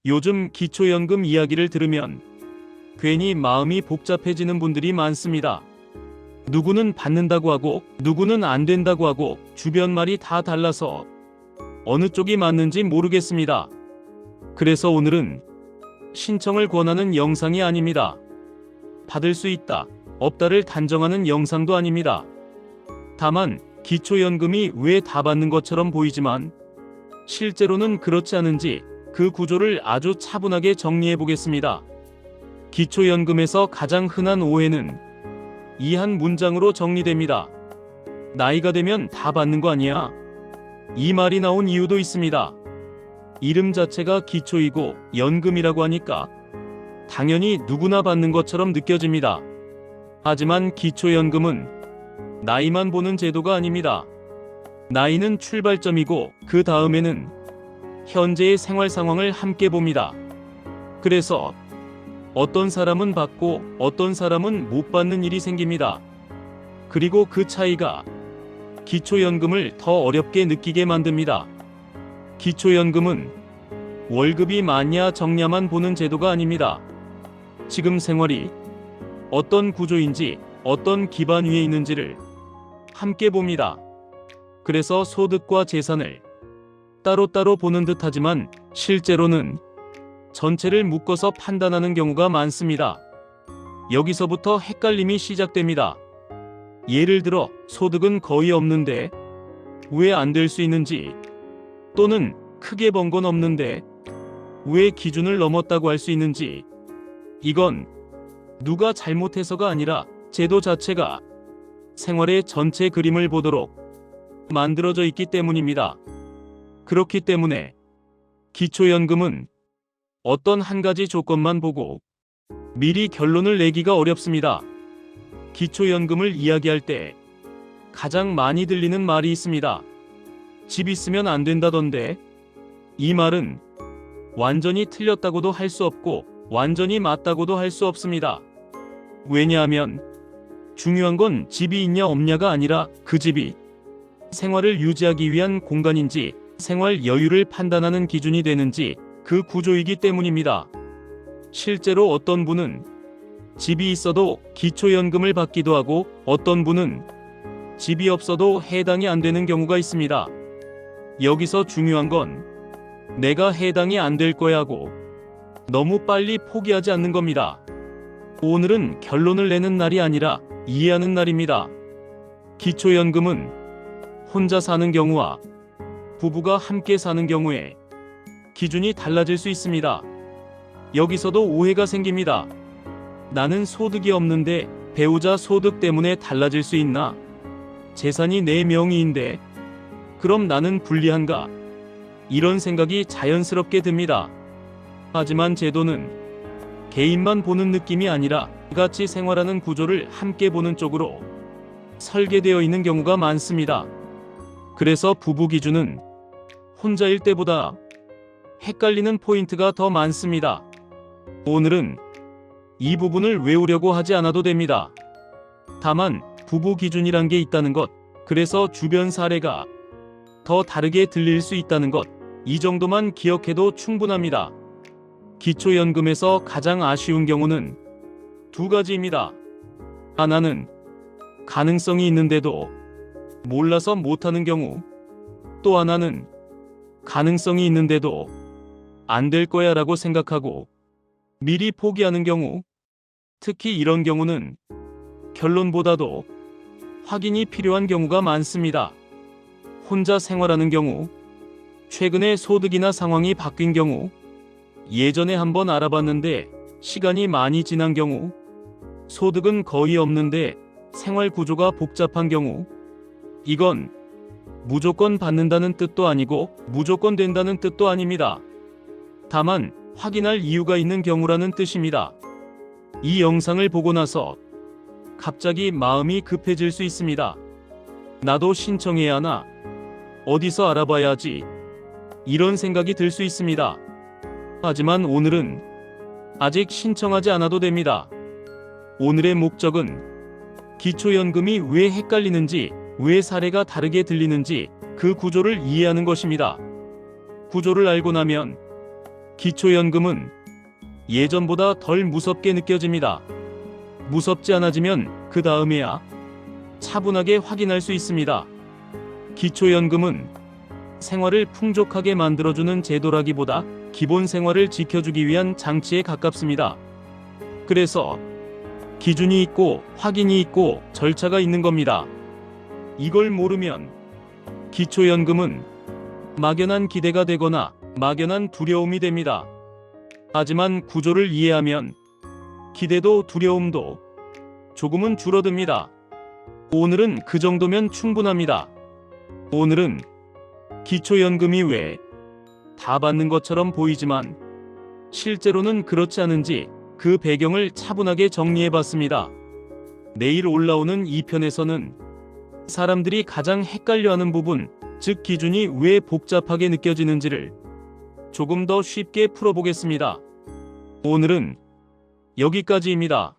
요즘 기초연금 이야기를 들으면 괜히 마음이 복잡해지는 분들이 많습니다. 누구는 받는다고 하고 누구는 안 된다고 하고 주변 말이 다 달라서 어느 쪽이 맞는지 모르겠습니다. 그래서 오늘은 신청을 권하는 영상이 아닙니다. 받을 수 있다, 없다를 단정하는 영상도 아닙니다. 다만 기초연금이 왜 다 받는 것처럼 보이지만 실제로는 그렇지 않은지 그 구조를 아주 차분하게 정리해 보겠습니다. 기초연금에서 가장 흔한 오해는 이 한 문장으로 정리됩니다. 나이가 되면 다 받는 거 아니야? 이 말이 나온 이유도 있습니다. 이름 자체가 기초이고 연금이라고 하니까 당연히 누구나 받는 것처럼 느껴집니다. 하지만 기초연금은 나이만 보는 제도가 아닙니다. 나이는 출발점이고 그 다음에는 현재의 생활 상황을 함께 봅니다. 그래서 어떤 사람은 받고 어떤 사람은 못 받는 일이 생깁니다. 그리고 그 차이가 기초연금을 더 어렵게 느끼게 만듭니다. 기초연금은 월급이 많냐 적냐만 보는 제도가 아닙니다. 지금 생활이 어떤 구조인지 어떤 기반 위에 있는지를 함께 봅니다. 그래서 소득과 재산을 따로따로 보는 듯하지만 실제로는 전체를 묶어서 판단하는 경우가 많습니다. 여기서부터 헷갈림이 시작됩니다. 예를 들어 소득은 거의 없는데 왜 안 될 수 있는지, 또는 크게 번 건 없는데 왜 기준을 넘었다고 할 수 있는지, 이건 누가 잘못해서가 아니라 제도 자체가 생활의 전체 그림을 보도록 만들어져 있기 때문입니다. 그렇기 때문에 기초연금은 어떤 한 가지 조건만 보고 미리 결론을 내기가 어렵습니다. 기초연금을 이야기할 때 가장 많이 들리는 말이 있습니다. 집 있으면 안 된다던데. 이 말은 완전히 틀렸다고도 할 수 없고 완전히 맞다고도 할 수 없습니다. 왜냐하면 중요한 건 집이 있냐 없냐가 아니라 그 집이 생활을 유지하기 위한 공간인지 생활 여유를 판단하는 기준이 되는지 그 구조이기 때문입니다. 실제로 어떤 분은 집이 있어도 기초연금을 받기도 하고 어떤 분은 집이 없어도 해당이 안 되는 경우가 있습니다. 여기서 중요한 건 내가 해당이 안 될 거야 하고 너무 빨리 포기하지 않는 겁니다. 오늘은 결론을 내는 날이 아니라 이해하는 날입니다. 기초연금은 혼자 사는 경우와 부부가 함께 사는 경우에 기준이 달라질 수 있습니다. 여기서도 오해가 생깁니다. 나는 소득이 없는데 배우자 소득 때문에 달라질 수 있나? 재산이 내 명의인데 그럼 나는 불리한가? 이런 생각이 자연스럽게 듭니다. 하지만 제도는 개인만 보는 느낌이 아니라 같이 생활하는 구조를 함께 보는 쪽으로 설계되어 있는 경우가 많습니다. 그래서 부부 기준은 혼자일 때보다 헷갈리는 포인트가 더 많습니다. 오늘은 이 부분을 외우려고 하지 않아도 됩니다. 다만 부부 기준이란 게 있다는 것, 그래서 주변 사례가 더 다르게 들릴 수 있다는 것, 이 정도만 기억해도 충분합니다. 기초연금에서 가장 아쉬운 경우는 두 가지입니다. 하나는 가능성이 있는데도 몰라서 못하는 경우, 또 하나는 가능성이 있는데도 안 될 거야 라고 생각하고 미리 포기하는 경우. 특히 이런 경우는 결론보다도 확인이 필요한 경우가 많습니다. 혼자 생활하는 경우, 최근에 소득이나 상황이 바뀐 경우, 예전에 한번 알아봤는데 시간이 많이 지난 경우, 소득은 거의 없는데 생활 구조가 복잡한 경우. 이건 무조건 받는다는 뜻도 아니고 무조건 된다는 뜻도 아닙니다. 다만 확인할 이유가 있는 경우라는 뜻입니다. 이 영상을 보고 나서 갑자기 마음이 급해질 수 있습니다. 나도 신청해야 하나? 어디서 알아봐야 하지? 이런 생각이 들 수 있습니다. 하지만 오늘은 아직 신청하지 않아도 됩니다. 오늘의 목적은 기초연금이 왜 헷갈리는지, 왜 사례가 다르게 들리는지 그 구조를 이해하는 것입니다. 구조를 알고 나면 기초연금은 예전보다 덜 무섭게 느껴집니다. 무섭지 않아지면 그 다음에야 차분하게 확인할 수 있습니다. 기초연금은 생활을 풍족하게 만들어주는 제도라기보다 기본 생활을 지켜주기 위한 장치에 가깝습니다. 그래서 기준이 있고 확인이 있고 절차가 있는 겁니다. 이걸 모르면 기초연금은 막연한 기대가 되거나 막연한 두려움이 됩니다. 하지만 구조를 이해하면 기대도 두려움도 조금은 줄어듭니다. 오늘은 그 정도면 충분합니다. 오늘은 기초연금이 왜 다 받는 것처럼 보이지만 실제로는 그렇지 않은지 그 배경을 차분하게 정리해봤습니다. 내일 올라오는 2편에서는 사람들이 가장 헷갈려하는 부분, 즉 기준이 왜 복잡하게 느껴지는지를 조금 더 쉽게 풀어보겠습니다. 오늘은 여기까지입니다.